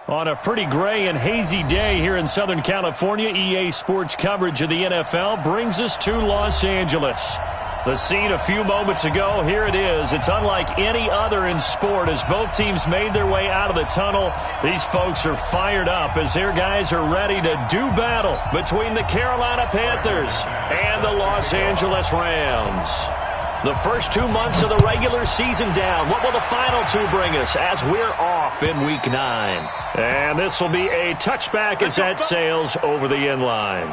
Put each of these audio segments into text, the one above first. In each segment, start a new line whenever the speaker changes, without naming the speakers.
On a pretty gray and hazy day here in Southern California, EA Sports coverage of the NFL brings us to Los Angeles. The scene a few moments ago, here it is. It's unlike any other in sport as both teams made their way out of the tunnel. These folks are fired up as their guys are ready to do battle between the Carolina Panthers and the Los Angeles Rams. The first 2 months of the regular season down. What will the final two bring us as we're off in Week 9? And this will be a touchback as that sails over the end line.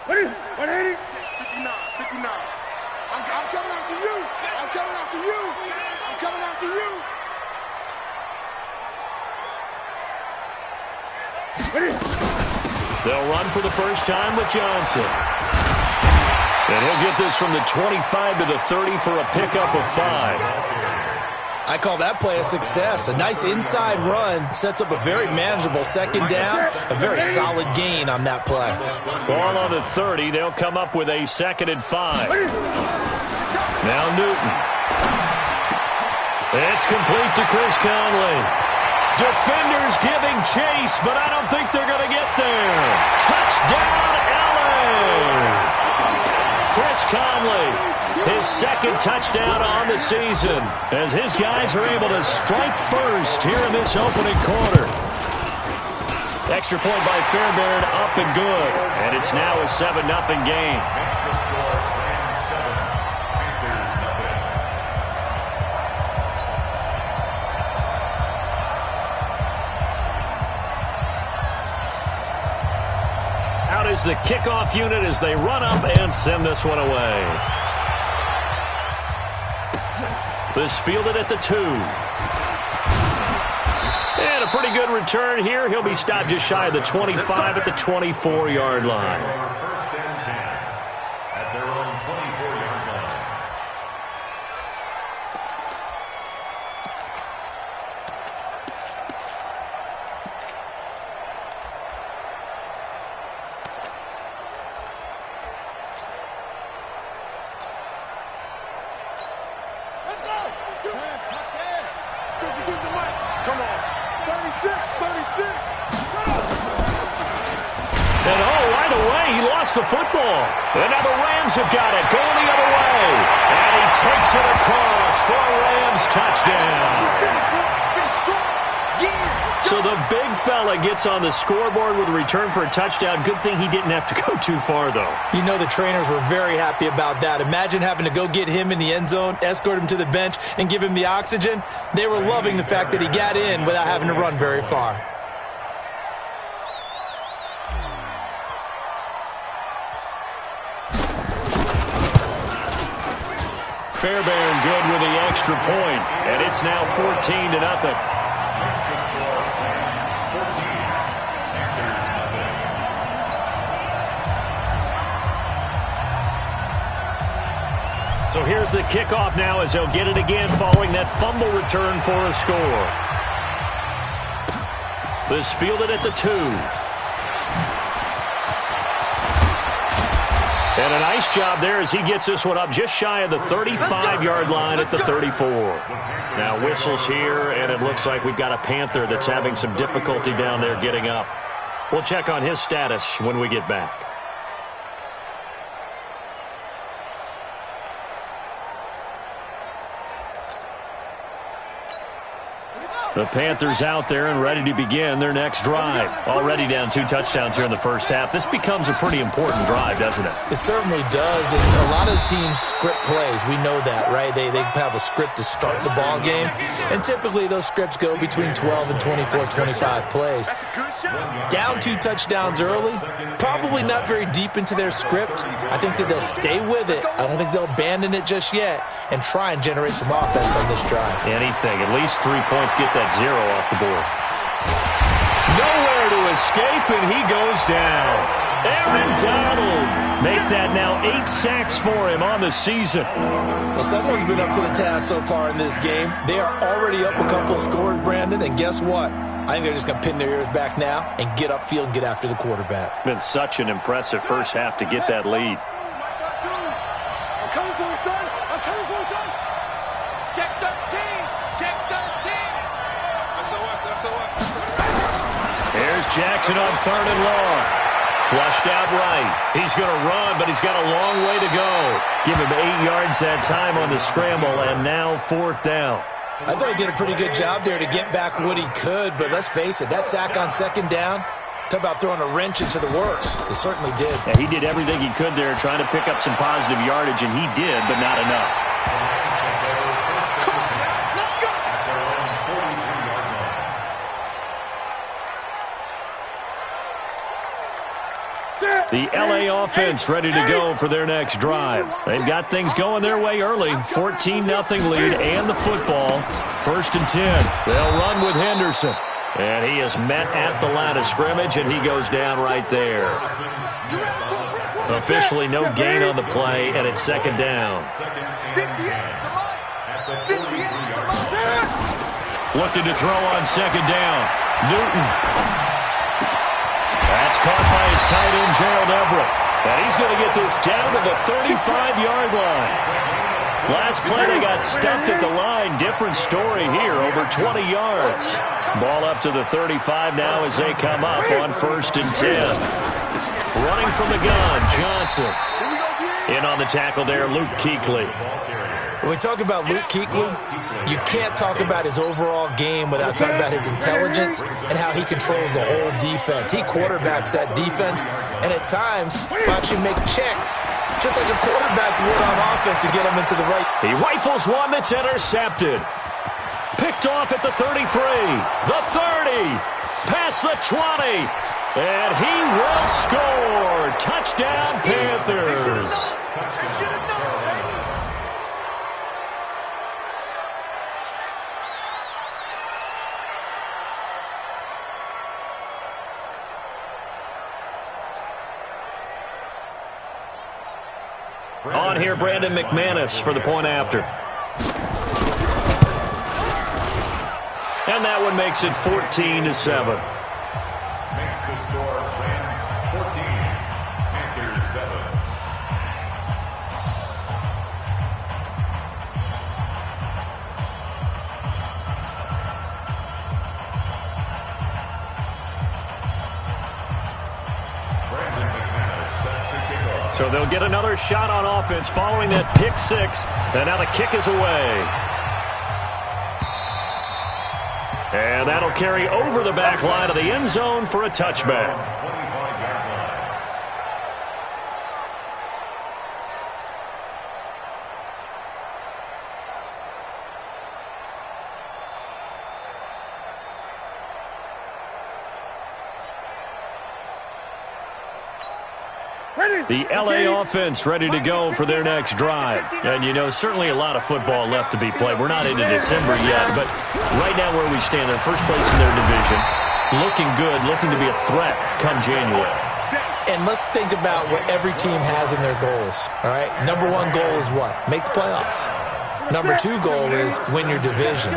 What is it? 59, 59. I'm coming after you. I'm coming after you. I'm coming after you.
They'll run for the first time with Johnson. And he'll get this from the 25 to the 30 for a pickup of 5.
I call that play a success. A nice inside run sets up a very manageable second down. A very solid gain on that play.
Ball on the 30. They'll come up with a 2nd and 5. Now Newton. It's complete to Chris Conley. Defenders giving chase, but I don't think they're going to get there. Touchdown, LA! Chris Conley, his 2nd touchdown on the season, as his guys are able to strike first here in this opening quarter. Extra point by Fairbairn, up and good, and it's now a 7-0 game. Is the kickoff unit as they run up and send this one away. This fielded at the 2. And a pretty good return here. He'll be stopped just shy of the 25 at the 24-yard line.
First and 10 at their own 24-yard line.
Come on. 36, 36.
And right away, he lost the football. And now the Rams have got it, going the other way. And he takes it across for a Rams touchdown. So the big fella gets on the scoreboard with a return for a touchdown. Good thing he didn't have to go too far, though.
You know the trainers were very happy about that. Imagine having to go get him in the end zone, escort him to the bench, and give him the oxygen. They were loving the fact that he got in without having to run very far.
Fairbairn good with the extra point, and it's now 14-0. So here's the kickoff now as they'll get it again following that fumble return for a score. This fielded at the 2. And a nice job there as he gets this one up just shy of the 35-yard line at the 34. Now whistles here, and it looks like we've got a Panther that's having some difficulty down there getting up. We'll check on his status when we get back. The Panthers out there and ready to begin their next drive. Already down 2 touchdowns here in the first half. This becomes a pretty important drive, doesn't it?
It certainly does, and a lot of the teams script plays. We know that, right? They have a script to start the ball game, and typically those scripts go between 12 and 24, 25 plays. Down 2 touchdowns early, probably not very deep into their script. I think that they'll stay with it. I don't think they'll abandon it just yet and try and generate some offense on this drive.
Anything. At least 3 points, get that 0 off the board. Nowhere to escape, and he goes down. Aaron Donald make that now 8 sacks for him on the season.
Well, someone's been up to the task so far in this game. They are already up a couple of scores, Brandon, and guess what? I think they're just going to pin their ears back now and get upfield and get after the quarterback.
Been such an impressive first half to get that lead.
coming for you, son. I'm coming for you, son.
Check 13. Check 13.
Here's Jackson on 3rd and long. Flushed out right. He's going to run, but he's got a long way to go. Give him 8 yards that time on the scramble, and now 4th down.
I thought he did a pretty good job there to get back what he could, but let's face it, that sack on 2nd down, talk about throwing a wrench into the works. It certainly did.
Yeah, he did everything he could there trying to pick up some positive yardage, and he did, but not enough. The L.A. offense ready to go for their next drive. They've got things going their way early. 14-0 lead and the football. 1st and 10. They'll run with Henderson. And he is met at the line of scrimmage, and he goes down right there. Officially no gain on the play, and it's 2nd down. Looking to throw on 2nd down. Newton. That's caught by his tight end, Gerald Everett. And he's going to get this down to the 35-yard line. Last play, they got stuffed at the line. Different story here, over 20 yards. Ball up to the 35 now as they come up on 1st and 10. Running from the gun, Johnson. In on the tackle there, Luke Kuechly.
When we talk about Luke Kuechly, you can't talk about his overall game without talking about his intelligence and how he controls the whole defense. He quarterbacks that defense, and at times will actually make checks, just like a quarterback would on offense, to get him into the right.
He rifles one that's intercepted. Picked off at the 33, the 30, past the 20, and he will score. Touchdown, Panthers. On here, Brandon McManus for the point after. And that one makes it 14-7.
Makes the score Rams 14, Panthers 7.
So they'll get another shot on offense following that pick 6. And now the kick is away. And that'll carry over the back line of the end zone for a touchback. The L.A. offense ready to go for their next drive. And, you know, certainly a lot of football left to be played. We're not into December yet, but right now where we stand, in first place in their division, looking good, looking to be a threat come January.
And let's think about what every team has in their goals, all right? Number 1 goal is what? Make the playoffs. Number 2 goal is win your division.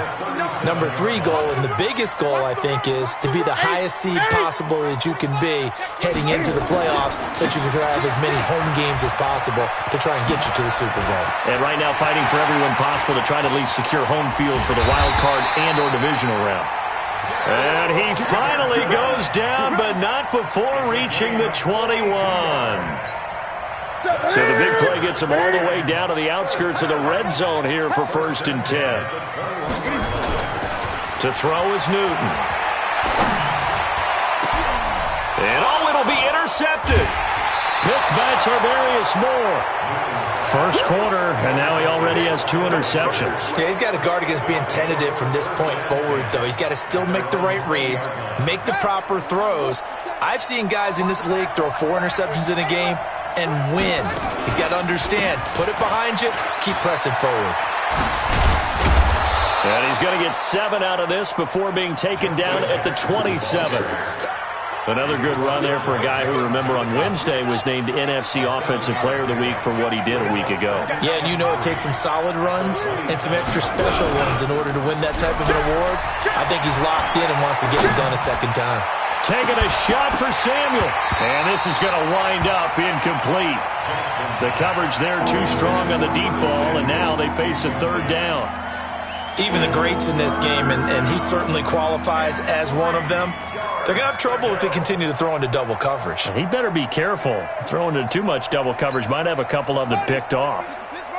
Number 3 goal, and the biggest goal, I think, is to be the highest seed possible that you can be heading into the playoffs so that you can try to have as many home games as possible to try and get you to the Super Bowl.
And right now fighting for everyone possible to try to at least secure home field for the wild card and or divisional round. And he finally goes down, but not before reaching the 21. So the big play gets him all the way down to the outskirts of the red zone here for 1st and 10. To throw is Newton. And it'll be intercepted. Picked by Tarvarius Moore. First quarter, and now he already has 2 interceptions.
Yeah, he's got to guard against being tentative from this point forward, though. He's got to still make the right reads, make the proper throws. I've seen guys in this league throw 4 interceptions in a game and win. He's got to understand, put it behind you, keep pressing forward.
And he's going to get 7 out of this before being taken down at the 27. Another good run there for a guy who, remember, on Wednesday was named NFC Offensive Player of the Week for what he did a week ago.
Yeah, and you know it takes some solid runs and some extra special ones in order to win that type of an award. I think he's locked in and wants to get it done a second time.
Taking a shot for Samuel. And this is going to wind up incomplete. The coverage there too strong on the deep ball, and now they face a third down.
Even the greats in this game, and he certainly qualifies as one of them, they're going to have trouble if they continue to throw into double coverage.
He better be careful. Throwing into too much double coverage might have a couple of them picked off.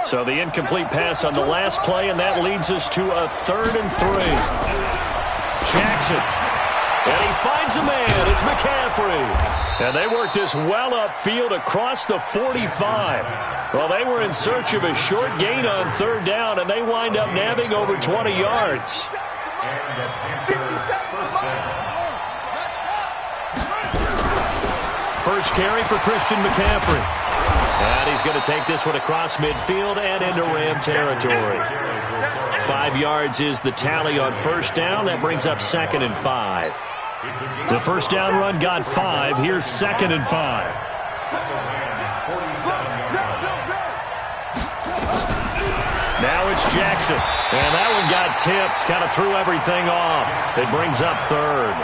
So the incomplete pass on the last play, and that leads us to a 3rd and 3. Jackson. And he finds a man. It's McCaffrey. And they work this well upfield across the 45. Well, they were in search of a short gain on 3rd down, and they wind up nabbing over 20 yards. First carry for Christian McCaffrey. And he's going to take this one across midfield and into Ram territory. 5 yards is the tally on first down. That brings up 2nd and 5. The first down run got 5. Here's 2nd and 5. Now it's Jackson. And that one got tipped. Kind of threw everything off. It brings up 3rd.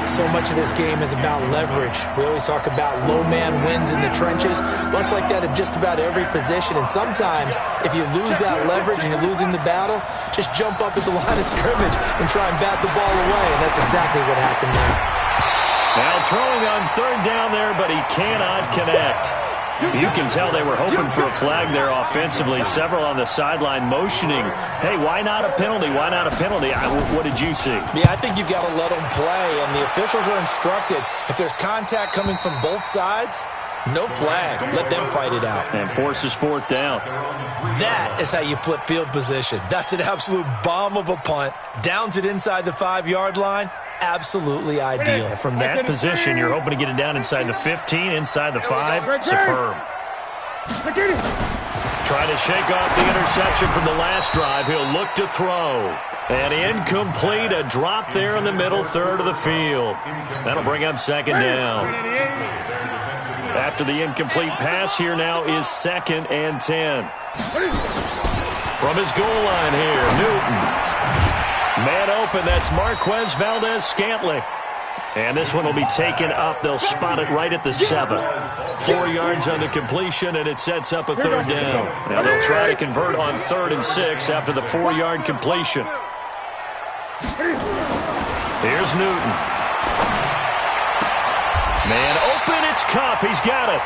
So much of this game is about leverage. We always talk about low man wins in the trenches. Well, it's like that at just about every position. And sometimes, if you lose that leverage and you're losing the battle, just jump up at the line of scrimmage and try and bat the ball away. And that's exactly what happened there.
Now throwing on 3rd down there, but he cannot connect. You can tell they were hoping for a flag there offensively. Several on the sideline motioning, hey, why not a penalty? Why not a penalty? What did you see?
Yeah, I think you've got to let them play, and the officials are instructed. If there's contact coming from both sides, no flag. Let them fight it out.
And forces 4th down.
That is how you flip field position. That's an absolute bomb of a punt. Downs it inside the 5-yard line. Absolutely ideal.
From that position, you're hoping to get it down inside the 15, inside the 5. Superb. Trying to shake off the interception from the last drive. He'll look to throw. And incomplete. A drop there in the middle third of the field. That'll bring up 2nd down. After the incomplete pass, here now is 2nd and 10. From his goal line here, Newton. Man open, that's Marquez Valdez-Scantling. And this one will be taken up. They'll spot it right at the 7. 4 yards on the completion, and it sets up a 3rd down. Now they'll try to convert on 3rd and 6 after the 4-yard completion. Here's Newton. Man open, it's Cup. He's got it.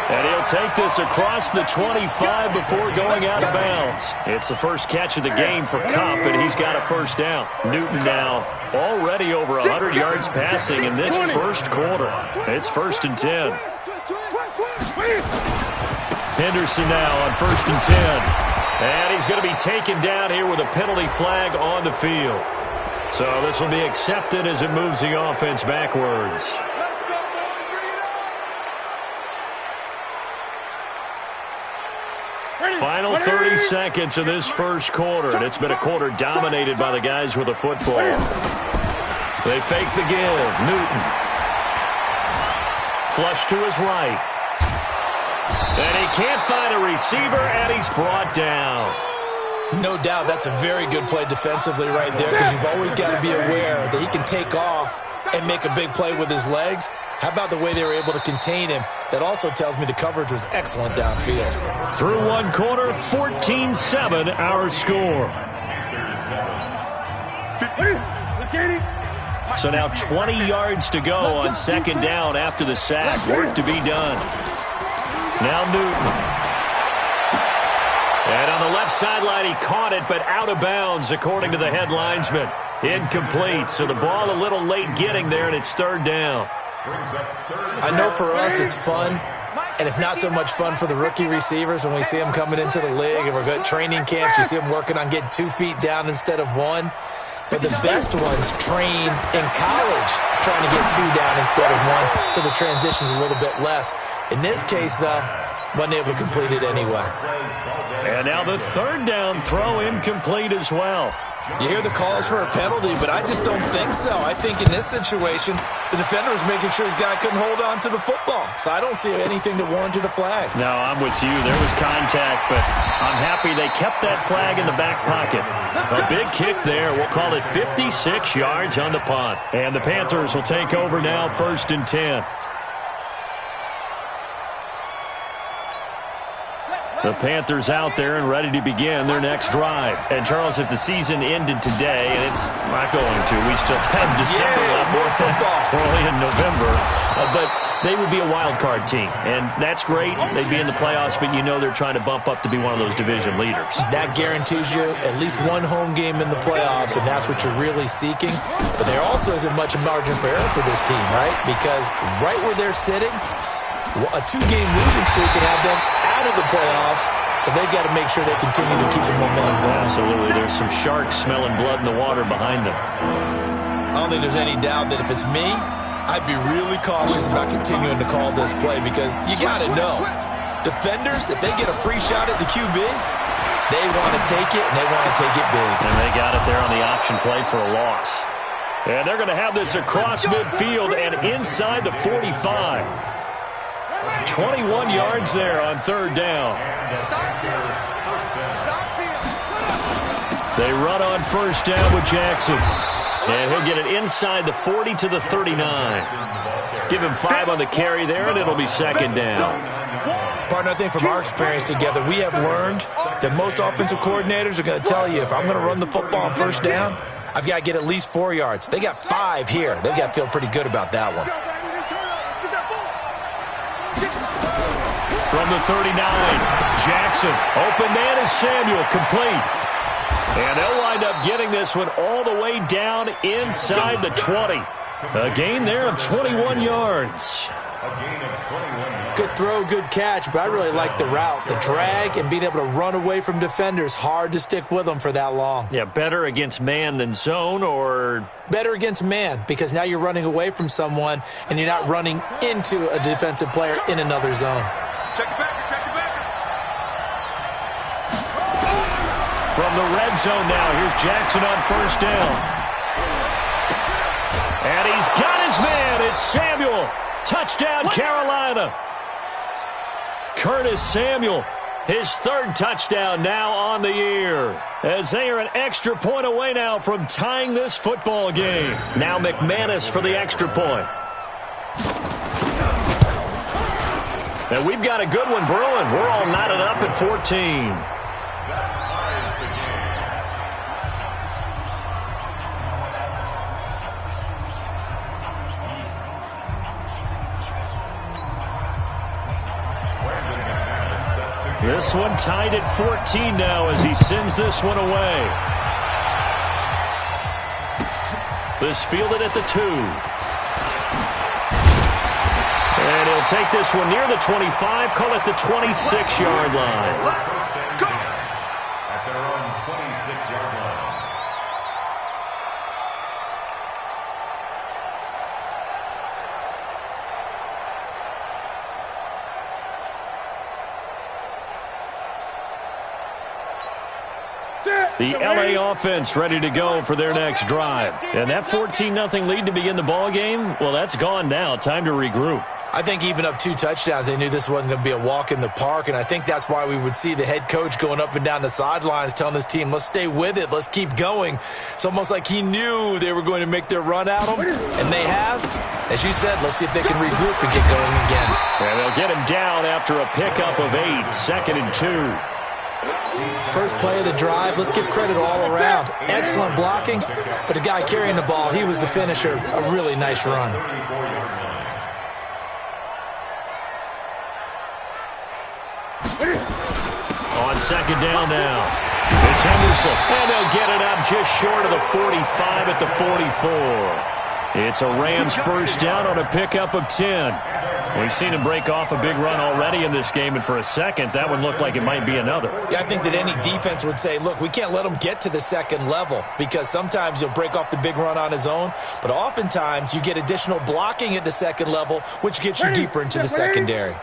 And he'll take this across the 25 before going out of bounds. It's the first catch of the game for Cup, and he's got a 1st down. Newton now already over 100 yards passing in this first quarter. It's 1st and 10. Henderson now on 1st and 10. And he's going to be taken down here with a penalty flag on the field. So this will be accepted as it moves the offense backwards. Final 30 seconds of this first quarter, and it's been a quarter dominated by the guys with the football. They fake the give. Newton. Flush to his right. And he can't find a receiver, and he's brought down.
No doubt that's a very good play defensively right there, because you've always got to be aware that he can take off and make a big play with his legs. How about the way they were able to contain him? That also tells me the coverage was excellent downfield.
Through one quarter, 14-7 our score. So now 20 yards to go on 2nd down after the sack. Work to be done. Now Newton. And on the left sideline, he caught it, but out of bounds, according to the head linesman. Incomplete, so the ball a little late getting there, and it's 3rd down.
I know for us it's fun, and it's not so much fun for the rookie receivers when we see them coming into the league and we're good training camps. You see them working on getting 2 feet down instead of 1. But the best ones train in college trying to get 2 down instead of 1, so the transition's a little bit less. In this case, though, wasn't able to complete it anyway.
And now the third down throw incomplete as well.
You hear the calls for a penalty, but I just don't think so. I think in this situation, the defender was making sure his guy couldn't hold on to the football. So I don't see anything that warranted a flag.
No, I'm with you. There was contact, but I'm happy they kept that flag in the back pocket. A big kick there. We'll call it 56 yards on the punt. And the Panthers will take over now, 1st and 10. The Panthers out there and ready to begin their next drive. And, Charles, if the season ended today, and it's not going to, we still have December left.
More football.
Early in November. But they would be a wild card team. And that's great. They'd be in the playoffs, but you know they're trying to bump up to be one of those division leaders.
That guarantees you at least one home game in the playoffs, and that's what you're really seeking. But there also isn't much margin for error for this team, right? Because right where they're sitting, a 2-game losing streak can have them out of the playoffs, so they've got to make sure they continue to keep the momentum going.
Absolutely. There's some sharks smelling blood in the water behind them.
I don't think there's any doubt that if it's me, I'd be really cautious about continuing to call this play because you got to know, defenders, if they get a free shot at the QB, they want to take it, and they want to take it big.
And they got it there on the option play for a loss. And they're going to have this across midfield and inside the 45. 21 yards there on 3rd down. They run on 1st down with Jackson. And he'll get it inside the 40 to the 39. Give him 5 on the carry there, and it'll be 2nd down.
Partner, I think from our experience together, we have learned that most offensive coordinators are going to tell you, if I'm going to run the football on 1st down, I've got to get at least 4 yards. They got 5 here. They've got to feel pretty good about that one.
From the 39, Jackson. Open man is Samuel, complete. And they'll wind up getting this one all the way down inside the 20. A gain there of 21 yards.
Good throw, good catch, but I really like the route. The drag and being able to run away from defenders, hard to stick with them for that long.
Yeah, better against man than zone, or?
Better against man, because now you're running away from someone and you're not running into a defensive player in another zone.
Check the backer, check the backer.
From the red zone now, here's Jackson on 1st down. And he's got his man. It's Samuel. Touchdown, Carolina. Curtis Samuel, his 3rd touchdown now on the year. As they are an extra point away now from tying this football game. Now McManus for the extra point. And we've got a good one brewing. We're all knotted up at 14. This one tied at 14 now as he sends this one away. This fielded at the 2. And he'll take this one near the 25, call it the 26-yard line.
Go! At their own 26-yard line.
The LA offense ready to go for their next drive. And that 14-0 lead to begin the ball game, well, that's gone now. Time to regroup.
I think even up 2 touchdowns, they knew this wasn't going to be a walk in the park, and I think that's why we would see the head coach going up and down the sidelines telling his team, let's stay with it, let's keep going. It's almost like he knew they were going to make their run at him, and they have. As you said, let's see if they can regroup and get going again.
And they'll get him down after a pickup of 8, 2nd and 2.
First play of the drive, let's give credit all around. Excellent blocking, but the guy carrying the ball, he was the finisher. A really nice run.
On 2nd down now, it's Henderson, and they'll get it up just short of the 45 at the 44. It's a Rams 1st down on a pickup of 10. We've seen him break off a big run already in this game, and for a second, that one looked like it might be another.
Yeah, I think that any defense would say, look, we can't let him get to the 2nd level because sometimes he'll break off the big run on his own, but oftentimes you get additional blocking at the 2nd level, which gets you deeper into the secondary.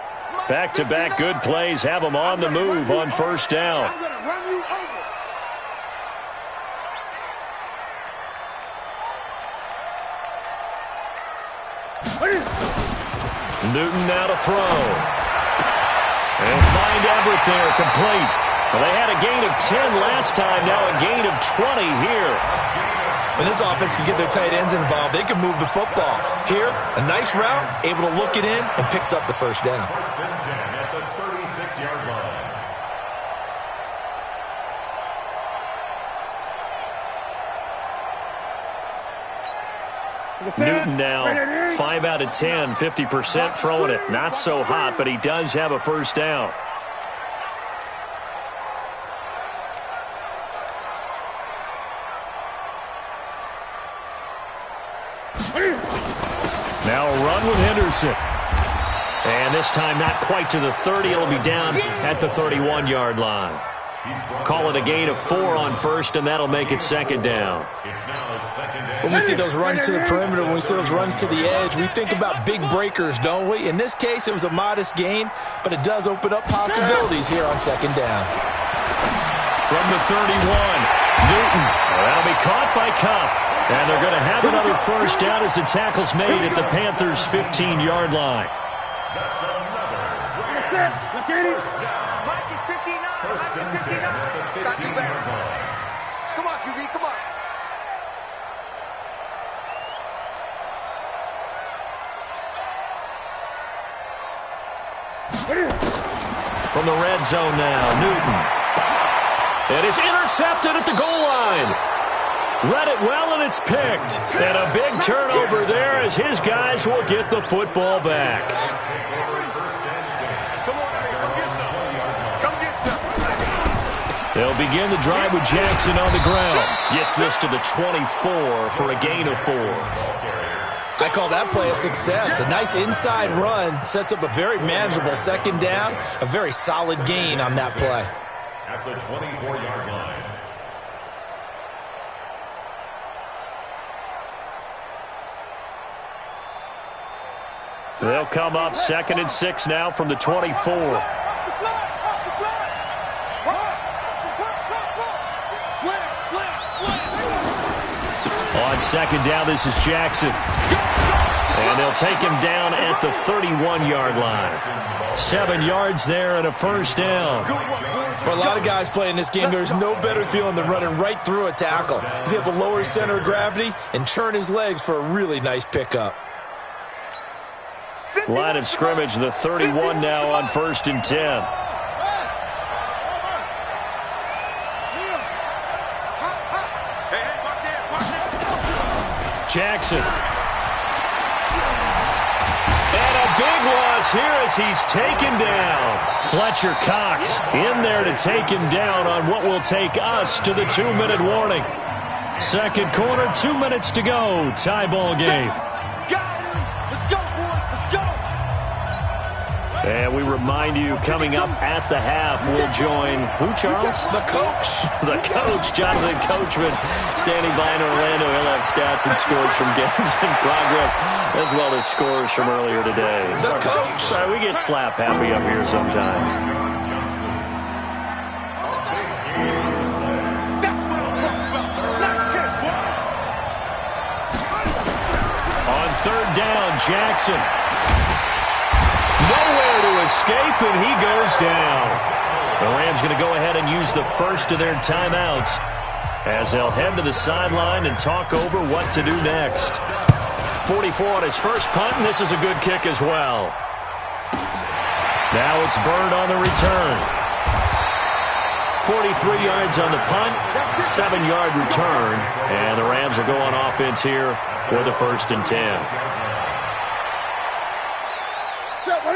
Back-to-back good plays have them on the move on first down.
I'm going to run you over.
Newton now to throw. And find Everett there, complete. Well, they had a gain of 10 last time, now a gain of 20 here.
When this offense can get their tight ends involved, they can move the football. Here, a nice route, able to look it in, and picks up the first down.
First and 10 at the 36-yard line.
Newton now 5 out of 10, 50% throwing it. Not so hot, but he does have a first down. Now a run with Henderson. And this time not quite to the 30. It'll be down at the 31-yard line. Call it a gain of 4 on first, and that'll make it second down.
It's now second down.
When we see those runs to the perimeter, when we see those runs to the edge, we think about big breakers, don't we? In this case, it was a modest gain, but it does open up possibilities here on second down.
From the 31, Newton. That'll be caught by Cup. And they're going to have another first down as the tackle's made at the Panthers' 15-yard line.
That's another.
Look at it.
Mike is 59.
First
Mike
and
is
10
59.
at the 15-yard line.
Come on, QB, come on.
From the red zone now, Newton. And it's intercepted at the goal line. Read it well, and it's picked. And a big turnover there as his guys will get the football back.
Come on, come get some. Come get some.
They'll begin the drive with Jackson on the ground. Gets this to the 24 for a gain of 4.
I call that play a success. A nice inside run sets up a very manageable second down. A very solid gain on that play.
At the 24-yard line.
They'll come up 2nd and 6 now from the 24. On second down, this is Jackson. And they'll take him down at the 31-yard line. 7 yards there and a first down.
For a lot of guys playing this game, there's no better feeling than running right through a tackle. He's able to lower his center of gravity and turn his legs for a really nice pickup.
Line of scrimmage, the 31 now on 1st and 10. Jackson. And a big loss here as he's taken down. Fletcher Cox in there to take him down on what will take us to the 2-minute warning. Second quarter, 2 minutes to go. Tie ball game.
Let's go, boys. Let's go.
And we remind you, coming up at the half, we'll join who, Charles?
The coach.
The coach, Jonathan Coachman, standing by in Orlando. He'll have stats and scores from games in progress, as well as scores from earlier today.
The coach.
Sorry, we get slap happy up here sometimes.
That's what I'm talking about. Let's get it.
On third down, Jackson. Nowhere to escape, and he goes down. The Rams going to go ahead and use the first of their timeouts as they'll head to the sideline and talk over what to do next. 44 on his first punt, and this is a good kick as well. Now it's Bird on the return. 43 yards on the punt, 7-yard return, and the Rams will go on offense here for the 1st and 10.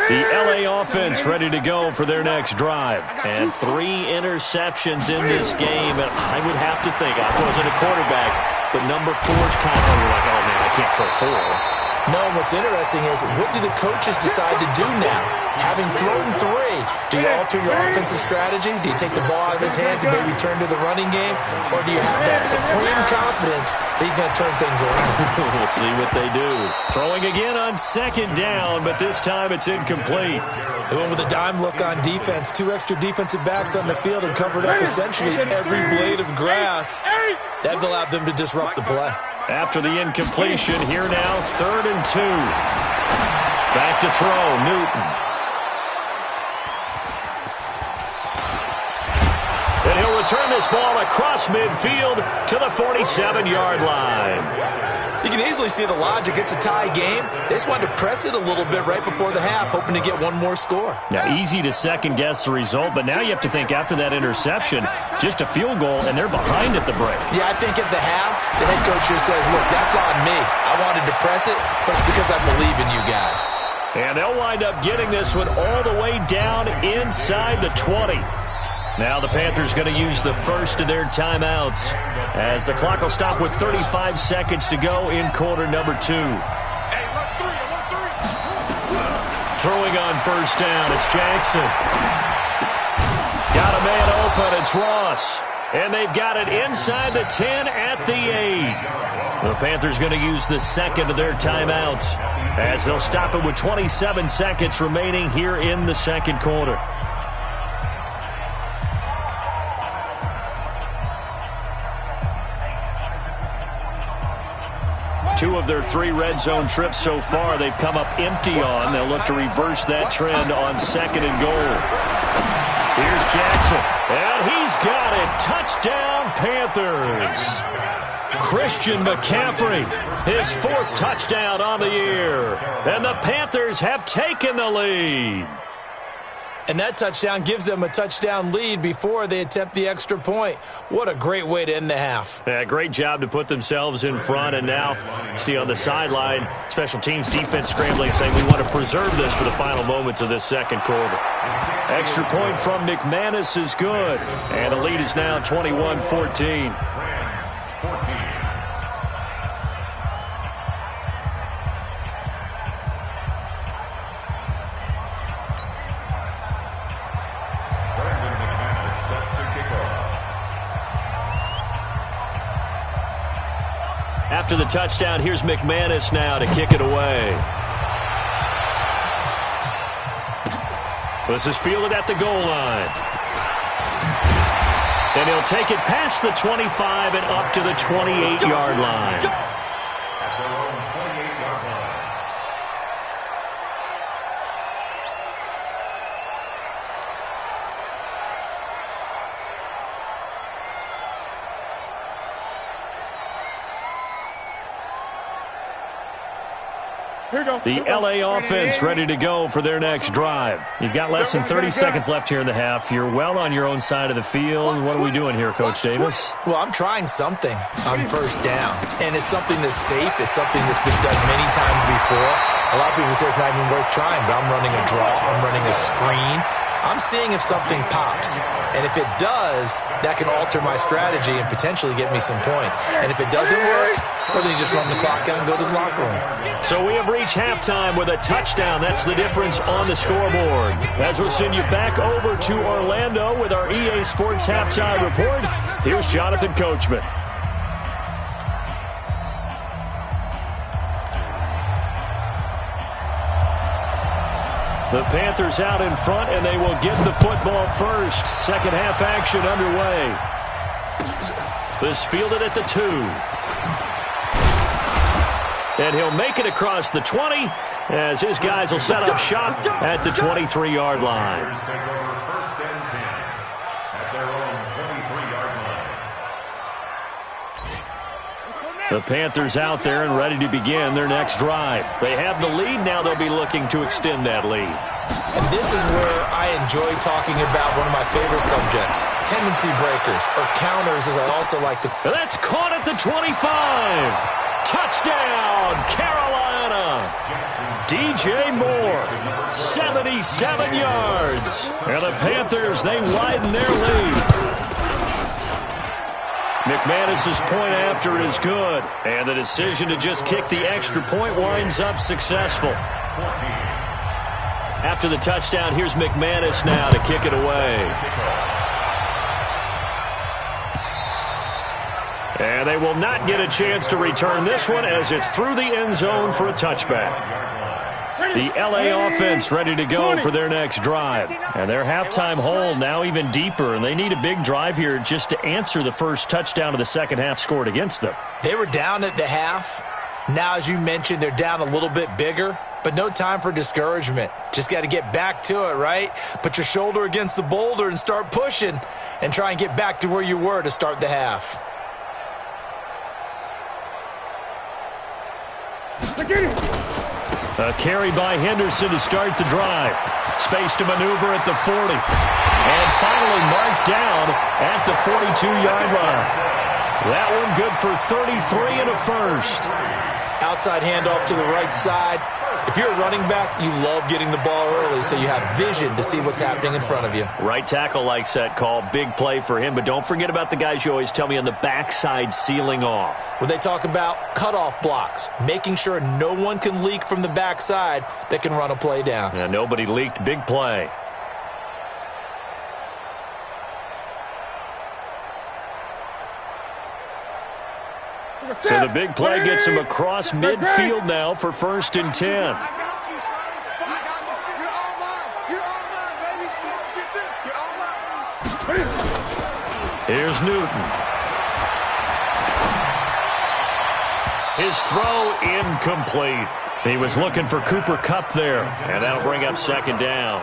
The LA offense ready to go for their next drive. And 3 interceptions in this game. And I would have to think, I wasn't a quarterback, but number 4's kind of, you're like, oh man, I can't throw 4.
No, what's interesting is, what do the coaches decide to do now? Having thrown 3, do you alter your offensive strategy? Do you take the ball out of his hands and maybe turn to the running game? Or do you have that supreme confidence that he's going to turn things around?
We'll see what they do. Throwing again on 2nd down, but this time it's incomplete.
They went with a dime look on defense. 2 extra defensive backs on the field and covered up essentially every blade of grass. That allowed them to disrupt the play.
After the incompletion, here now, 3rd and 2. Back to throw, Newton. And he'll return this ball across midfield to the 47-yard line.
You can easily see the logic. It's a tie game. They just wanted to press it a little bit right before the half, hoping to get one more score.
Now, easy to second-guess the result, but now you have to think after that interception, just a field goal, and they're behind at the break.
Yeah, I think at the half, the head coach here says, look, that's on me. I wanted to press it, but it's because I believe in you guys.
And they'll wind up getting this one all the way down inside the 20. Now the Panthers going to use the first of their timeouts as the clock will stop with 35 seconds to go in quarter number 2. Throwing on 1st down, it's Jackson. Got a man open, it's Ross. And they've got it inside the 10 at the 8. The Panthers going to use the second of their timeouts as they'll stop it with 27 seconds remaining here in the second quarter. Two of their 3 red zone trips so far they've come up empty on. They'll look to reverse that trend on 2nd and goal. Here's Jackson, and he's got it. Touchdown, Panthers. Christian McCaffrey, his 4th touchdown on the year. And the Panthers have taken the lead.
And that touchdown gives them a touchdown lead before they attempt the extra point. What a great way to end the half.
Yeah, great job to put themselves in front. And now, see on the sideline, special teams defense scrambling, saying we want to preserve this for the final moments of this second quarter. Extra point from McManus is good. And the lead is now 21-14. After the touchdown, here's McManus now to kick it away. This is fielded at the goal line. And he'll take it past the 25 and up to the 28-yard line.
At their own 28-yard line.
The LA offense ready to go for their next drive. You've got less than 30 seconds left here in the half. You're well on your own side of the field. What are we doing here, Coach Davis?
Well, I'm trying something on 1st down. And it's something that's safe. It's something that's been done many times before. A lot of people say it's not even worth trying, but I'm running a draw. I'm running a screen. I'm seeing if something pops. And if it does, that can alter my strategy and potentially get me some points. And if it doesn't work, well, then you just run the clock out and go to the locker room.
So we have reached halftime with a touchdown. That's the difference on the scoreboard. As we'll send you back over to Orlando with our EA Sports Halftime Report, here's Jonathan Coachman. The Panthers out in front, and they will get the football first. Second half action underway. This fielded at the 2. And he'll make it across the 20 as his guys will set up shop at the 23-yard line.
First and 10 at their own 23-yard line.
The Panthers out there and ready to begin their next drive. They have the lead. Now they'll be looking to extend that lead.
And this is where I enjoy talking about one of my favorite subjects, tendency breakers, or counters, as I also like to.
That's caught at the 25. Touchdown, Carolina. DJ Moore, 77 yards. And the Panthers, they widen their lead. McManus's point after is good. And the decision to just kick the extra point winds up successful. After the touchdown, here's McManus now to kick it away. And they will not get a chance to return this one as it's through the end zone for a touchback. The LA offense ready to go for their next drive. And their halftime hole now even deeper, and they need a big drive here just to answer the first touchdown of the second half scored against them.
They were down at the half. Now, as you mentioned, they're down a little bit bigger, but no time for discouragement. Just got to get back to it, right? Put your shoulder against the boulder and start pushing and try and get back to where you were to start the half.
A carry by Henderson to start the drive. Space to maneuver at the 40. And finally marked down at the 42-yard line. That one good for 33 and a first.
Outside handoff to the right side. If you're a running back, you love getting the ball early so you have vision to see what's happening in front of you.
Right tackle likes that call. Big play for him. But don't forget about the guys you always tell me on the backside sealing off.
When they talk about cutoff blocks, making sure no one can leak from the backside that can run a play down.
Yeah, nobody leaked. Big play. So the big play gets him across midfield now for 1st and 10.
I got you, son. I got you. You're all mine. You're all mine, baby. You're all mine.
Here's Newton. His throw incomplete. He was looking for Cooper Kupp there, and that'll bring up 2nd down.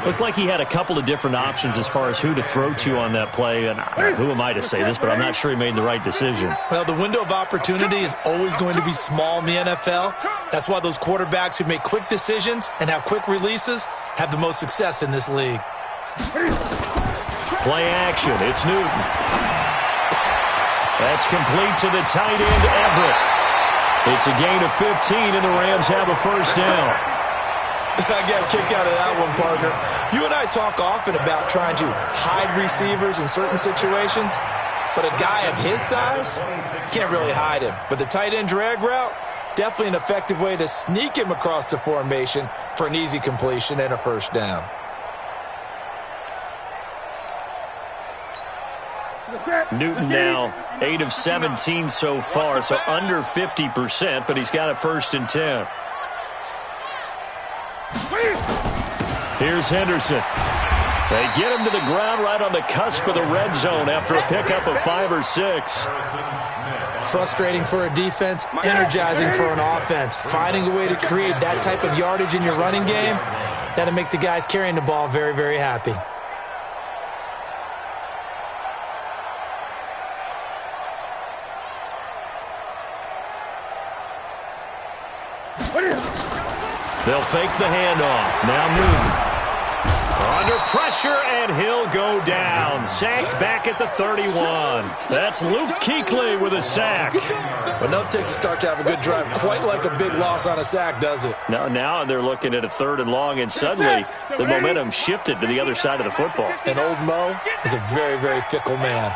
Looked like he had a couple of different options as far as who to throw to on that play, and who am I to say this, but I'm not sure he made the right decision.
Well, the window of opportunity is always going to be small in the NFL. That's why those quarterbacks who make quick decisions and have quick releases have the most success in this league.
Play action. It's Newton. That's complete to the tight end, Everett. It's a gain of 15, and the Rams have a 1st down.
I got a kick out of that one, partner. You and I talk often about trying to hide receivers in certain situations, but a guy of his size can't really hide him. But the tight end drag route, definitely an effective way to sneak him across the formation for an easy completion and a 1st down.
Newton now 8 of 17 so far, so under 50%, but he's got a 1st and 10. Here's Henderson. They get him to the ground right on the cusp of the red zone after a pickup of 5 or 6.
Frustrating for a defense, energizing for an offense. Finding a way to create that type of yardage in your running game, that'll make the guys carrying the ball very, very happy.
They'll fake the handoff. Now Newton. Under pressure, and he'll go down. Sacked back at the 31. That's Luke Kuechly with a sack.
But no Texas start to have a good drive. Quite like a big loss on a sack, does it?
Now they're looking at a 3rd and long, and suddenly the momentum shifted to the other side of the football.
And old Mo is a very, very fickle man.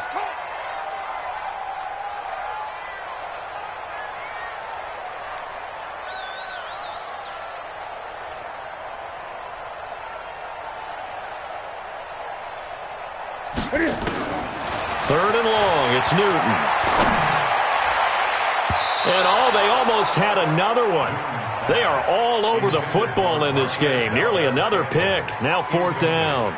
Third and long, it's Newton. And they almost had another one. They are all over the football in this game. Nearly another pick. Now 4th down.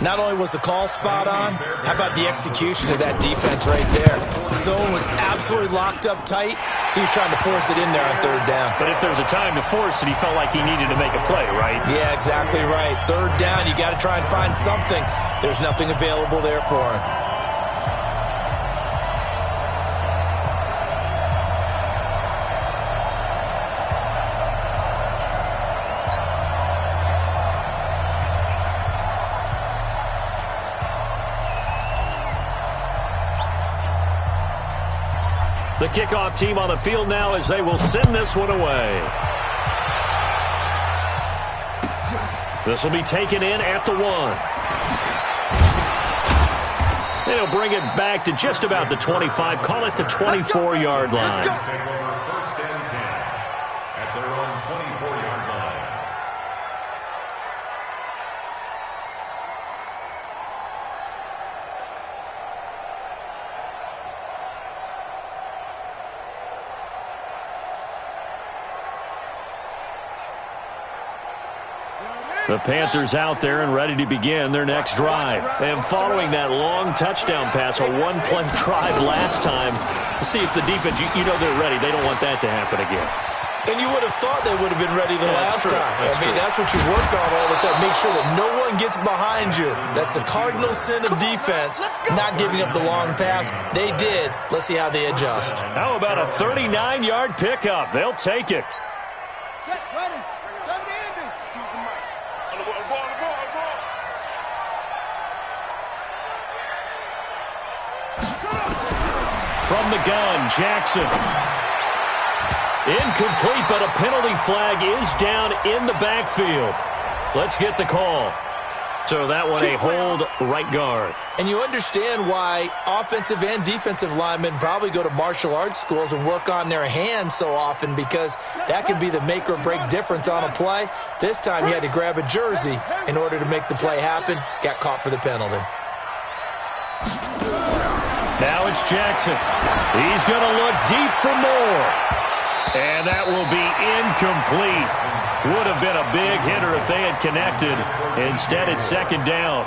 Not only was the call spot on, how about the execution of that defense right there? The zone was absolutely locked up tight. He was trying to force it in there on 3rd down.
But if there's a time to force it, he felt like he needed to make a play, right?
Yeah, exactly right. 3rd down, you got to try and find something. There's nothing available there for him.
The kickoff team on the field now as they will send this one away. This will be taken in at the 1. And he'll bring it back to just about the 25. Call it the 24-yard line.
Take over first and 10 at their own 24-yard line.
The Panthers out there and ready to begin their next drive. And following that long touchdown pass, a one-play drive last time, we'll see if the defense, you know they're ready. They don't want that to happen again.
And you would have thought they would have been ready the last time. That's what you work on all the time. Make sure that no one gets behind you. That's the cardinal sin of defense, not giving up the long pass. They did. Let's see how they adjust.
How about a 39-yard pickup? They'll take it. From the gun, Jackson. Incomplete, but a penalty flag is down in the backfield. Let's get the call. So that one a hold right guard.
And you understand why offensive and defensive linemen probably go to martial arts schools and work on their hands so often, because that can be the make or break difference on a play. This time he had to grab a jersey in order to make the play happen. Got caught for the penalty.
Now it's Jackson. He's going to look deep for more. And that will be incomplete. Would have been a big hitter if they had connected. Instead, it's second down.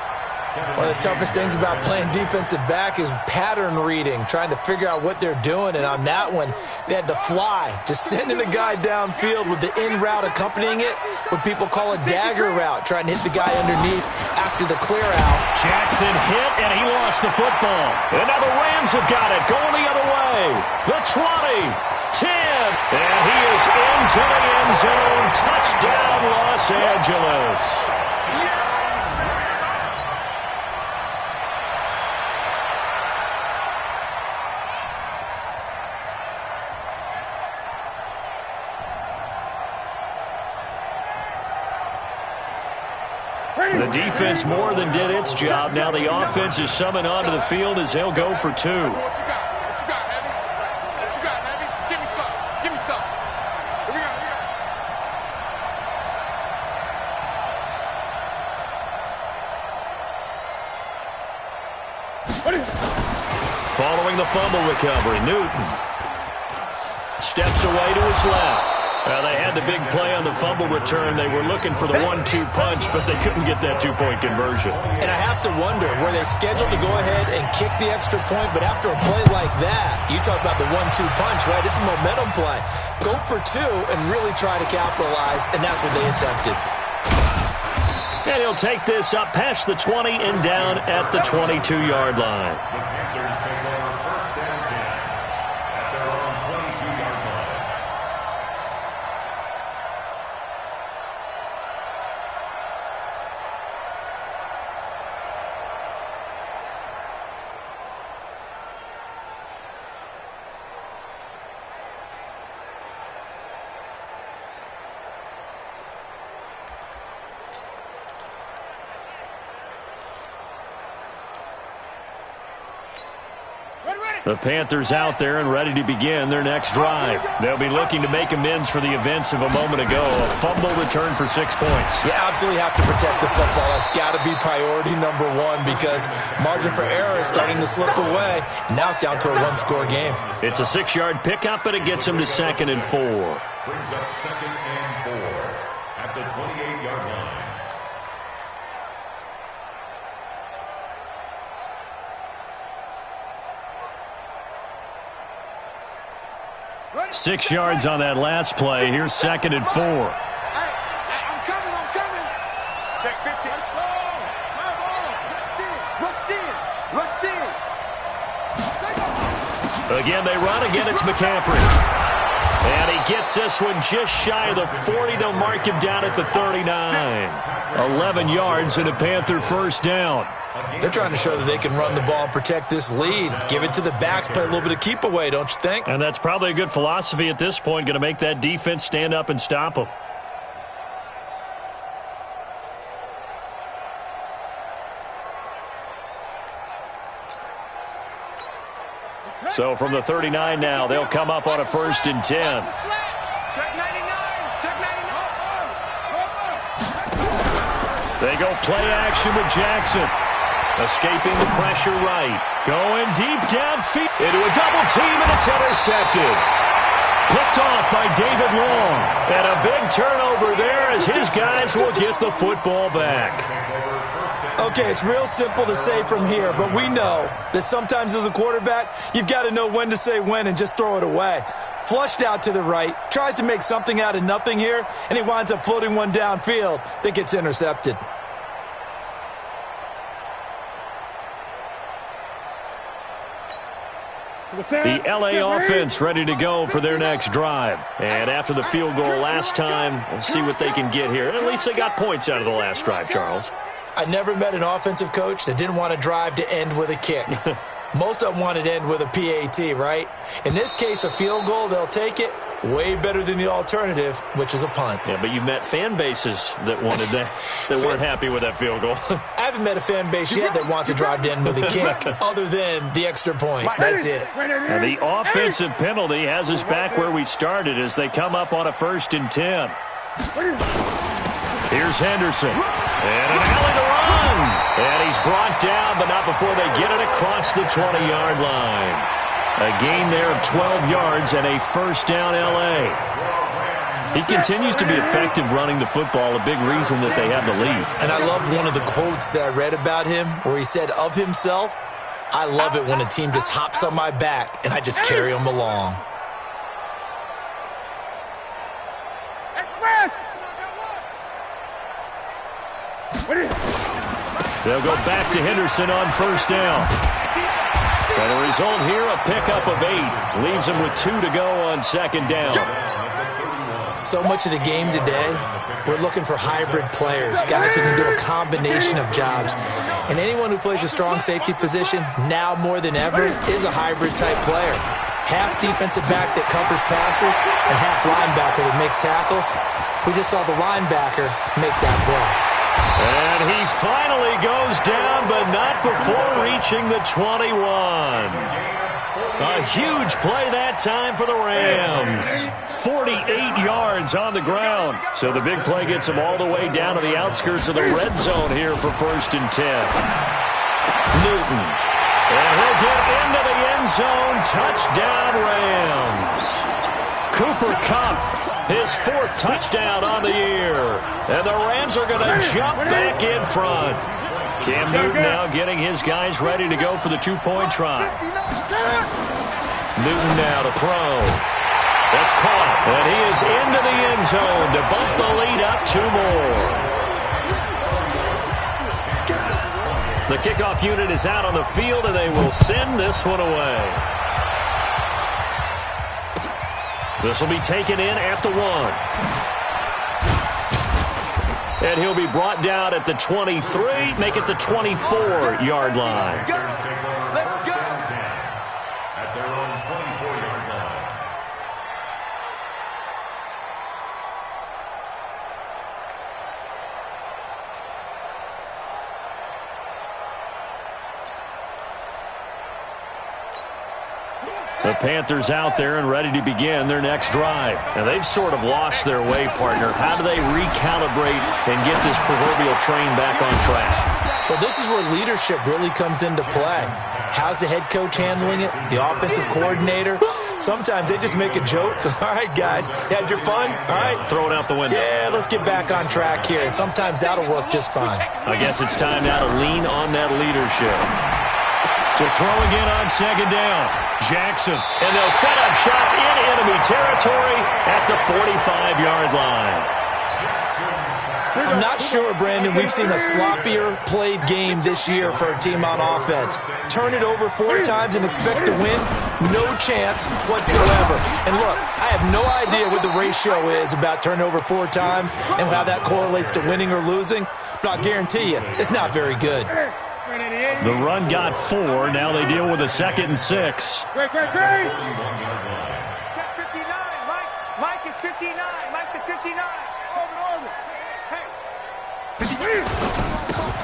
One of the toughest things about playing defensive back is pattern reading, trying to figure out what they're doing. And on that one, they had the fly, just sending the guy downfield with the in route accompanying it, what people call a dagger route, trying to hit the guy underneath after the clear out.
Jackson hit, and he lost the football. And now the Rams have got it, going the other way. The 20, 10, and he is into the end zone. Touchdown, Los Angeles. The defense more than did its job. Now the offense is summoned onto the field as they'll go for two.
What you got? What you got, Heavy? What you got, Heavy? Give me some. Give me some. Here we go.
Following the fumble recovery, Newton steps away to his left. They had the big play on the fumble return. They were looking for the 1-2 punch, but they couldn't get that two-point conversion.
And I have to wonder, were they scheduled to go ahead and kick the extra point? But after a play like that, you talk about the 1-2 punch, right? It's a momentum play. Go for two and really try to capitalize, and that's what they attempted.
And he'll take this up past the 20 and down at the 22-yard line.
The Panthers take over first and 10 at their own 22-yard line.
The Panthers out there and ready to begin their next drive. They'll be looking to make amends for the events of a moment ago. A fumble return for 6 points.
You absolutely have to protect the football. That's got to be priority number one, because margin for error is starting to slip away. And now it's down to a one-score game.
It's a 6-yard pickup, and it gets them to 2nd and 4.
Brings up 2nd and 4 at the 28-yard line.
6 yards on that last play. Here's 2nd and 4.
I'm coming.
Check 50.
Rush in.
Again, they run. Again, it's McCaffrey. And he gets this one just shy of the 40. They'll mark him down at the 39. 11 yards and a Panther first down.
They're trying to show that they can run the ball and protect this lead. Give it to the backs, play a little bit of keep away, don't you think?
And that's probably a good philosophy at this point, going to make that defense stand up and stop them. So from the 39 now, they'll come up on a 1st and 10.
Check 99. Check 99.
They go play action with Jackson. Escaping the pressure right. Going deep downfield into a double team, and it's intercepted. Picked off by David Long. And a big turnover there as his guys will get the football back.
Okay, it's real simple to say from here, but we know that sometimes as a quarterback, you've got to know when to say when and just throw it away. Flushed out to the right, tries to make something out of nothing here, and he winds up floating one downfield that gets intercepted.
The LA offense ready to go for their next drive. And after the field goal last time, we'll see what they can get here. At least they got points out of the last drive, Charles.
I never met an offensive coach that didn't want a drive to end with a kick. Most of them wanted to end with a PAT, right? In this case, a field goal, they'll take it. Way better than the alternative, which is a punt.
Yeah, but you've met fan bases that wanted that, that weren't happy with that field goal.
I haven't met a fan base yet that wants a drive to end with a kick, other than the extra point. That's it.
And the offensive penalty has us back where we started as they come up on a 1st and 10. Here's Henderson. And an alley to run. And he's brought down, but not before they get it across the 20-yard line. A gain there of 12 yards and a 1st down L.A. He continues to be effective running the football, a big reason that they have the lead.
And I love one of the quotes that I read about him where he said of himself, I love it when a team just hops on my back and I just carry them along.
They'll go back to Henderson on 1st down. And the result here, a pickup of 8. Leaves him with 2 to go on 2nd down.
So much of the game today, we're looking for hybrid players, guys who can do a combination of jobs. And anyone who plays a strong safety position, now more than ever, is a hybrid-type player. Half defensive back that covers passes and half linebacker that makes tackles. We just saw the linebacker make that play.
And he finally goes down, but not before reaching the 21. A huge play that time for the Rams. 48 yards on the ground. So the big play gets him all the way down to the outskirts of the red zone here for 1st and 10. Newton. And he'll get into the end zone. Touchdown, Rams. Cooper Kupp, his 4th touchdown on the year. And the Rams are going to jump back in front. Cam Newton now getting his guys ready to go for the 2-point try. Newton now to throw. That's caught. And he is into the end zone to bump the lead up 2 more. The kickoff unit is out on the field, and they will send this one away. This will be taken in at the 1. And he'll be brought down at the 23, make it the 24-yard line.
Let's go.
At their own 24-yard line.
The Panthers out there and ready to begin their next drive. And they've sort of lost their way, partner. How do they recalibrate and get this proverbial train back on track?
Well, this is where leadership really comes into play. How's the head coach handling it? The offensive coordinator? Sometimes they just make a joke. All right, guys, you had your fun? All right.
Throw it out the window.
Yeah, let's get back on track here. And sometimes that'll work just fine.
I guess it's time now to lean on that leadership. To throw again on 2nd down. Jackson. And they'll set up shop in enemy territory at the 45-yard line.
I'm not sure, Brandon, we've seen a sloppier played game this year for a team on offense. Turn it over 4 times and expect to win? No chance whatsoever. And look, I have no idea what the ratio is about turning over 4 times and how that correlates to winning or losing, but I'll guarantee you, it's not very good.
The run got 4. Now they deal with a 2nd and 6.
Great. Check 59. Mike is 59. Mike the 59. Hold it. Hey.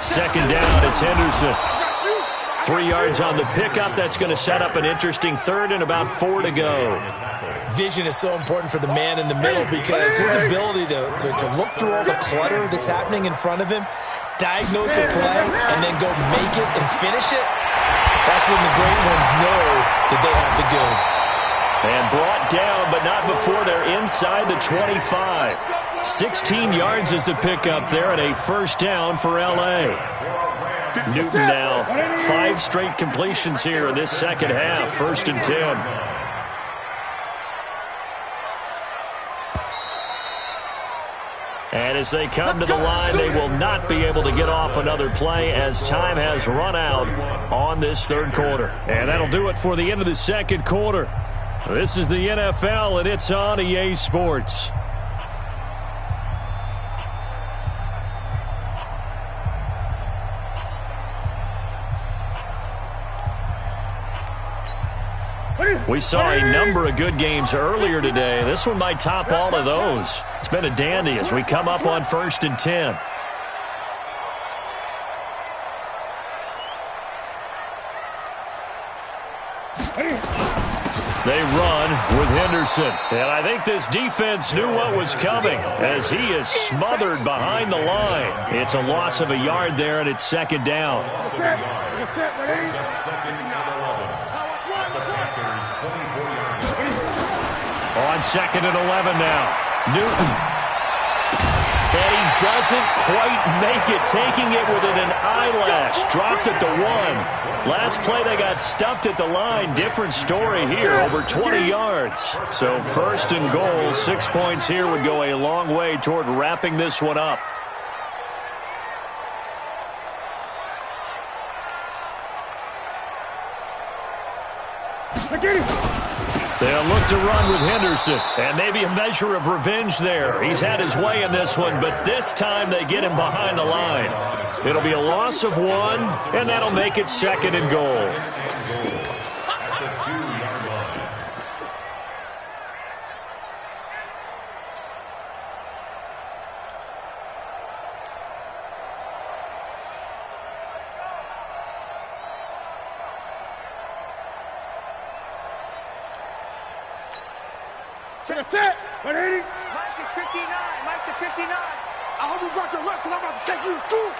2nd down, it's Henderson. 3 yards on the pickup. That's going to set up an interesting third and about 4 to go.
Vision is so important for the man in the middle because his ability to look through all the clutter that's happening in front of him, diagnose a play, and then go make it and finish it, that's when the great ones know that they have the goods.
And brought down, but not before they're inside the 25. 16 yards is the pickup there, and a first down for L.A. Newton now 5 straight completions here in this second half. 1st and 10. And as they come to the line, they will not be able to get off another play as time has run out on this third quarter. And that'll do it for the end of the second quarter. This is the NFL, and it's on EA Sports. We saw a number of good games earlier today. This one might top all of those. It's been a dandy as we come up on 1st and 10. They run with Henderson. And I think this defense knew what was coming as he is smothered behind the line. It's a loss of a yard there, and it's 2nd down. On 2nd and 11 now. Newton. And he doesn't quite make it, taking it within an eyelash. Dropped at the 1. Last play they got stuffed at the line. Different story here, over 20 yards. So 1st and goal, 6 points here would go a long way toward wrapping this one up. They'll look to run with Henderson, and maybe a measure of revenge there. He's had his way in this one, but this time they get him behind the line. It'll be a loss of 1, and that'll make it 2nd and goal.
To the 10, 180. Mike is 59. Mike to 59. I hope you brought your lunch because I'm about to take you to school.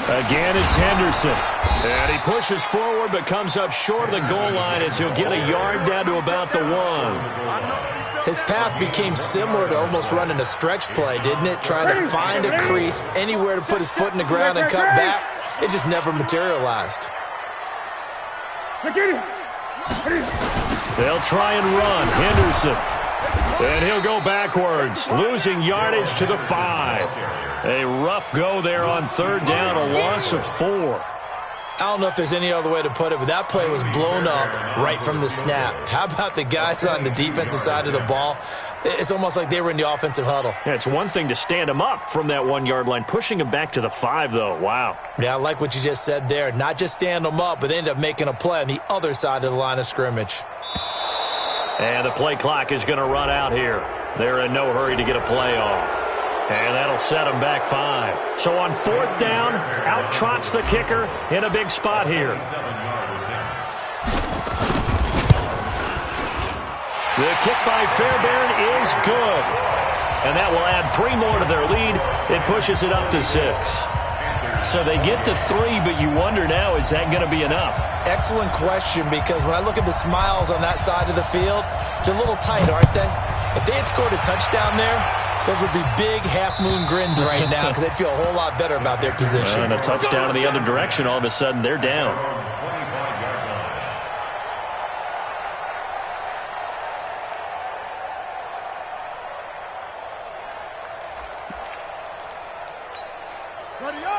Again, it's Henderson. And he pushes forward but comes up short of the goal line as he'll get a yard down to about the 1.
His path became similar to almost running a stretch play, didn't it? Trying to find a crease, anywhere to put his foot in the ground and cut back. It just never materialized.
They'll try and run. Henderson. And he'll go backwards, losing yardage to the 5. A rough go there on 3rd down, a loss of 4.
I don't know if there's any other way to put it, but that play was blown up right from the snap. How about the guys on the defensive side of the ball? It's almost like they were in the offensive huddle.
Yeah, it's one thing to stand him up from that 1-yard line. Pushing him back to the 5, though. Wow.
Yeah, I like what you just said there. Not just stand him up, but they end up making a play on the other side of the line of scrimmage.
And the play clock is going to run out here. They're in no hurry to get a play off. And that'll set them back 5. So on 4th down, out trots the kicker in a big spot here. The kick by Fairbairn is good. And that will add 3 more to their lead. It pushes it up to 6. So they get to 3, but you wonder now, is that going to be enough?
Excellent question, because when I look at the smiles on that side of the field, they're a little tight, aren't they? If they had scored a touchdown there, those would be big half-moon grins right now because they'd feel a whole lot better about their position.
And a touchdown in the other direction, all of a sudden they're down.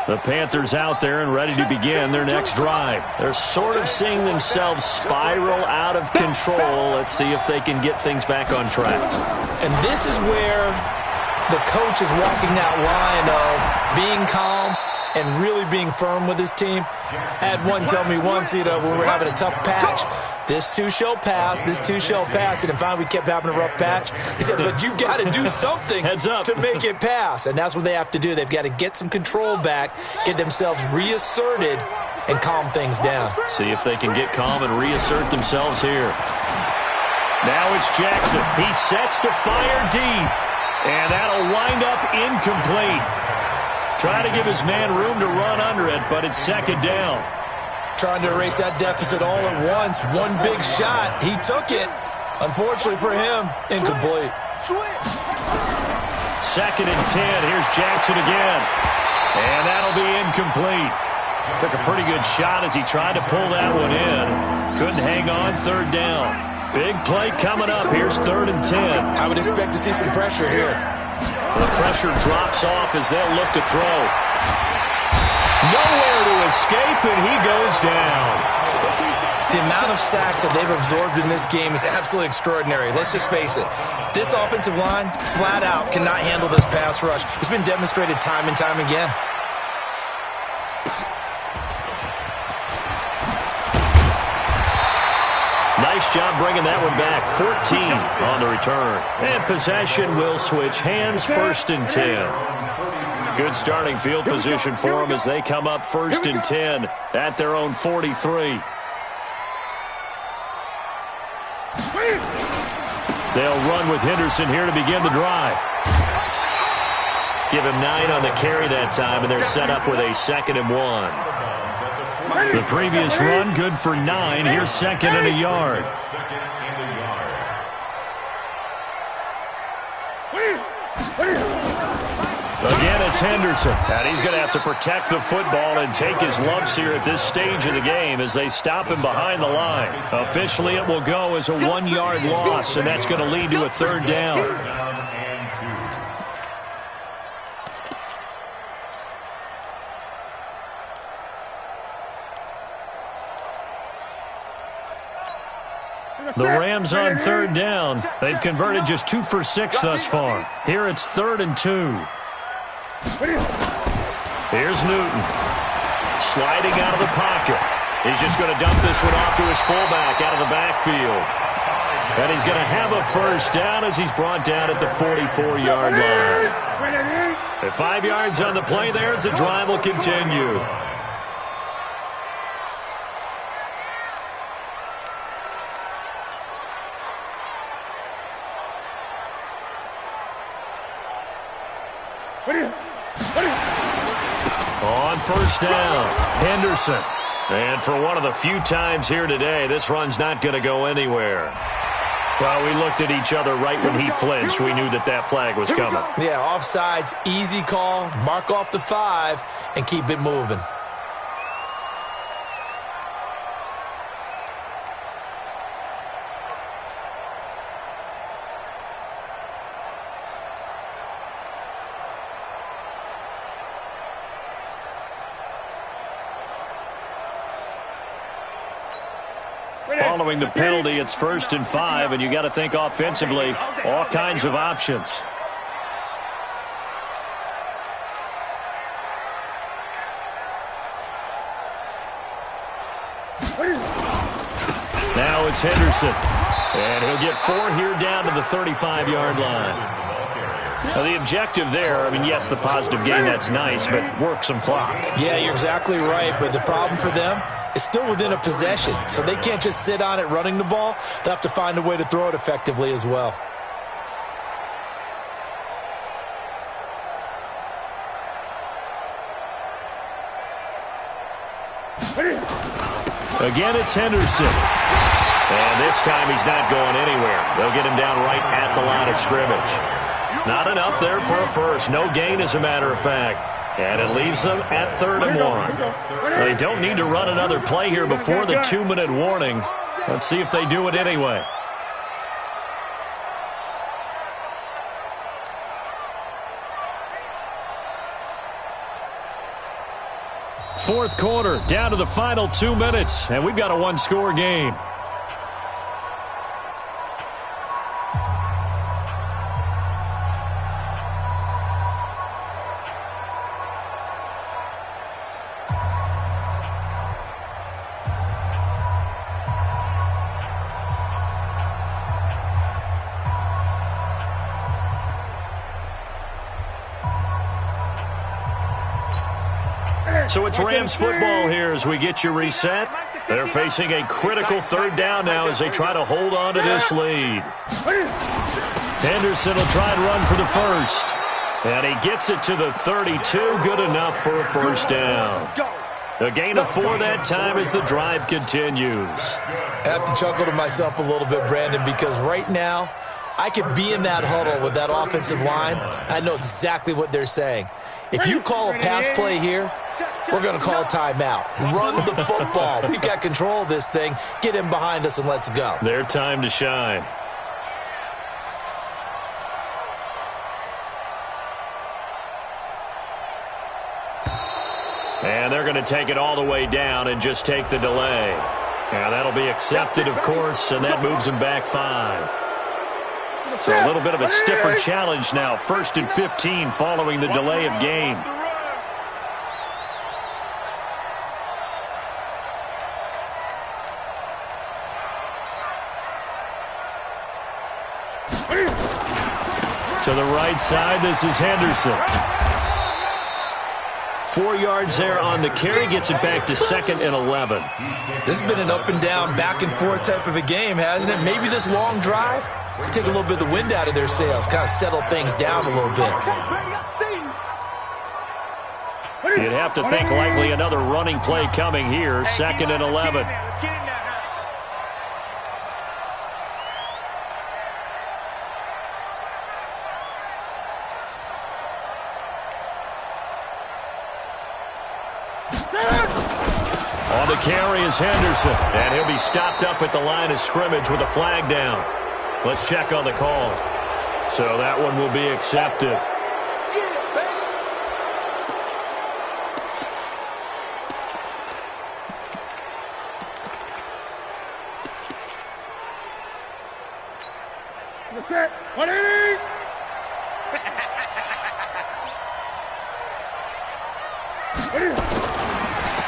The Panthers out there and ready to begin their next drive. They're sort of seeing themselves spiral out of control. Let's see if they can get things back on track.
And this is where the coach is walking that line of being calm and really being firm with his team. I had one tell me once, when we were having a tough patch, this too shall pass, this too shall pass. And finally we kept having a rough patch. He said, but you've got to do something to make it pass. And that's what they have to do. They've got to get some control back, get themselves reasserted, and calm things down.
See if they can get calm and reassert themselves here. Now it's Jackson. He sets to fire deep. And that'll wind up incomplete. Trying to give his man room to run under it, but it's second down.
Trying to erase that deficit all at once. One big shot. He took it. Unfortunately for him, incomplete.
Second and 10. Here's Jackson again. And that'll be incomplete. Took a pretty good shot as he tried to pull that one in. Couldn't hang on, third down. Big play coming up. Here's third and 10.
I would expect to see some pressure here.
The pressure drops off as they'll look to throw. Nowhere to escape, and he goes down.
The amount of sacks that they've absorbed in this game is absolutely extraordinary. Let's just face it. This offensive line, flat out, cannot handle this pass rush. It's been demonstrated time and time again.
Nice job bringing that one back. 14 on the return. And possession will switch hands, first and 10. Good starting field position for them as they come up first and 10 at their own 43. They'll run with Henderson here to begin the drive. Give him 9 on the carry that time, and they're set up with a second and 1. The previous run, good for 9. Here's second and a yard. Again, it's Henderson. And he's going to have to protect the football and take his lumps here at this stage of the game as they stop him behind the line. Officially, it will go as a 1-yard loss, and that's going to lead to a third down. The Rams on third down. They've converted just 2 for 6 thus far. Here it's third and 2. Here's Newton. Sliding out of the pocket. He's just going to dump this one off to his fullback out of the backfield. And he's going to have a first down as he's brought down at the 44-yard line. At 5 yards on the play there, the drive will continue. On first down, Henderson. And for one of the few times here today, this run's not going to go anywhere. Well, we looked at each other right when he flinched. We knew that that flag was coming.
Yeah, offsides, easy call, mark off the 5, and keep it moving.
Following the penalty, it's first and 5, and you got to think offensively, all kinds of options. Now it's Henderson, and he'll get 4 here down to the 35-yard line. Now, the objective there, I mean, yes, the positive gain, that's nice, but work some clock.
Yeah, you're exactly right, but the problem for them is still within a possession, so they can't just sit on it running the ball. They'll have to find a way to throw it effectively as well.
Again, it's Henderson. And this time he's not going anywhere. They'll get him down right at the line of scrimmage. Not enough there for a first. No gain, as a matter of fact. And it leaves them at third and 1. They don't need to run another play here before the 2-minute warning. Let's see if they do it anyway. Fourth quarter, down to the final 2 minutes, and we've got a 1-score game. So it's Rams football here as we get you reset. They're facing a critical third down now as they try to hold on to this lead. Henderson will try and run for the first. And he gets it to the 32. Good enough for a first down. A gain of 4 that time as the drive continues.
I have to chuckle to myself a little bit, Brandon, because right now I could be in that huddle with that offensive line. I know exactly what they're saying. If you call a pass play here, we're going to call a timeout. Run the football. We've got control of this thing. Get in behind us and let's go.
Their time to shine. And they're going to take it all the way down and just take the delay. And that'll be accepted, of course, and that moves them back 5. So a little bit of a stiffer challenge now. 1st and 15 following the delay of game. To the right side, this is Henderson. 4 yards there on the carry, gets it back to 2nd and 11.
This has been an up and down, back and forth type of a game, hasn't it? Maybe this long drive take a little bit of the wind out of their sails, kind of settle things down a little bit.
You'd have to think likely another running play coming here, 2nd and 11. On the carry is Henderson, and he'll be stopped up at the line of scrimmage with a flag down. Let's check on the call. So that one will be accepted.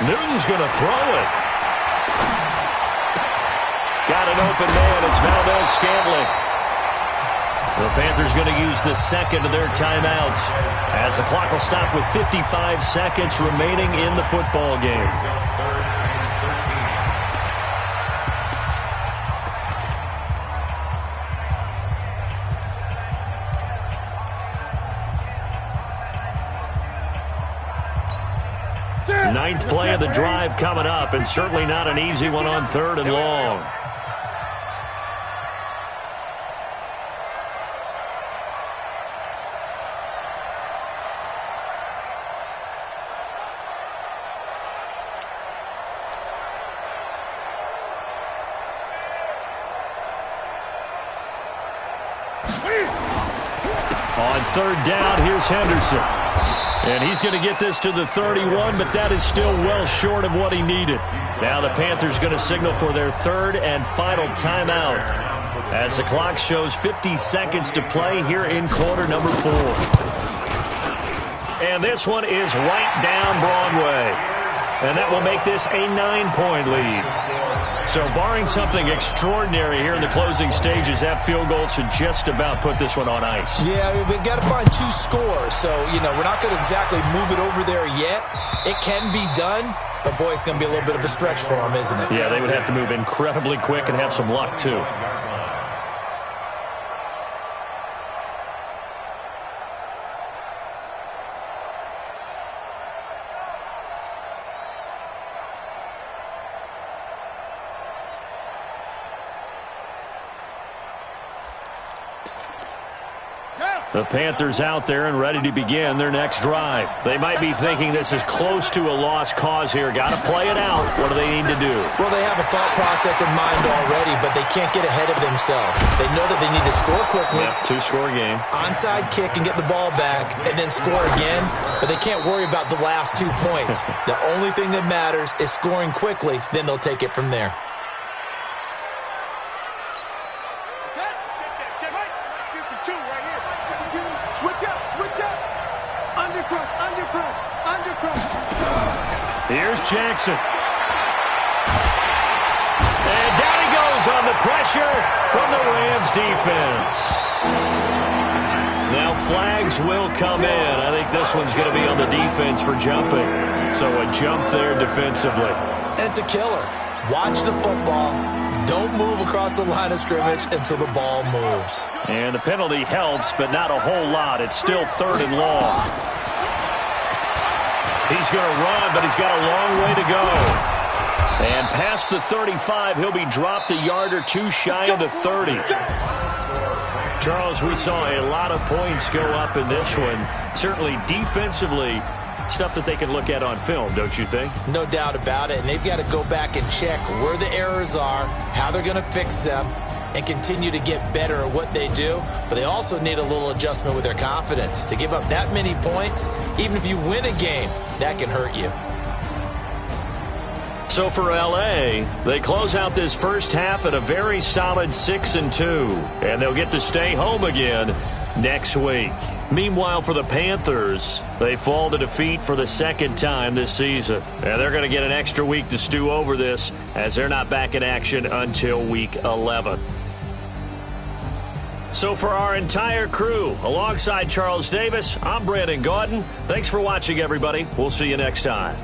Newton's going to throw it. Got an open man. It's Valdez-Scantling. The Panthers going to use the 2nd of their timeouts as the clock will stop with 55 seconds remaining in the football game. Ninth play of the drive coming up, and certainly not an easy one on 3rd and long. On 3rd down, here's Henderson. And he's going to get this to the 31, but that is still well short of what he needed. Now the Panthers going to signal for their 3rd and final timeout as the clock shows 50 seconds to play here in quarter number 4. And this one is right down Broadway. And that will make this a 9-point lead. So barring something extraordinary here in the closing stages, that field goal should just about put this one on ice.
Yeah, we've got to find 2 scores. So, we're not going to exactly move it over there yet. It can be done, but, boy, it's going to be a little bit of a stretch for them, isn't it?
Yeah, they would have to move incredibly quick and have some luck, too. The Panthers out there and ready to begin their next drive. They might be thinking this is close to a lost cause here. Got to play it out. What do they need to do?
Well, they have a thought process in mind already, but they can't get ahead of themselves. They know that they need to score quickly.
Yep, 2-score game.
Onside kick and get the ball back and then score again, but they can't worry about the last 2 points. The only thing that matters is scoring quickly, then they'll take it from there.
Switch up. Undercut.
Here's Jackson. And down he goes on the pressure from the Rams defense. Now flags will come in. I think this one's going to be on the defense for jumping. So a jump there defensively.
And it's a killer. Watch the football. Don't move across the line of scrimmage until the ball moves.
And the penalty helps, but not a whole lot. It's still 3rd and long. He's going to run, but he's got a long way to go. And past the 35, he'll be dropped a yard or two shy of the 30. Charles, we saw a lot of points go up in this one. Certainly defensively, stuff that they can look at on film, don't you think?
No doubt about it. And they've got to go back and check where the errors are, how they're going to fix them, and continue to get better at what they do. But they also need a little adjustment with their confidence. To give up that many points, even if you win a game, that can hurt you.
So for L.A., they close out this first half at a very solid 6-2, and they'll get to stay home again next week. Meanwhile, for the Panthers, they fall to defeat for the 2nd time this season. And they're going to get an extra week to stew over this, as they're not back in action until Week 11. So for our entire crew, alongside Charles Davis, I'm Brandon Gaudin. Thanks for watching, everybody. We'll see you next time.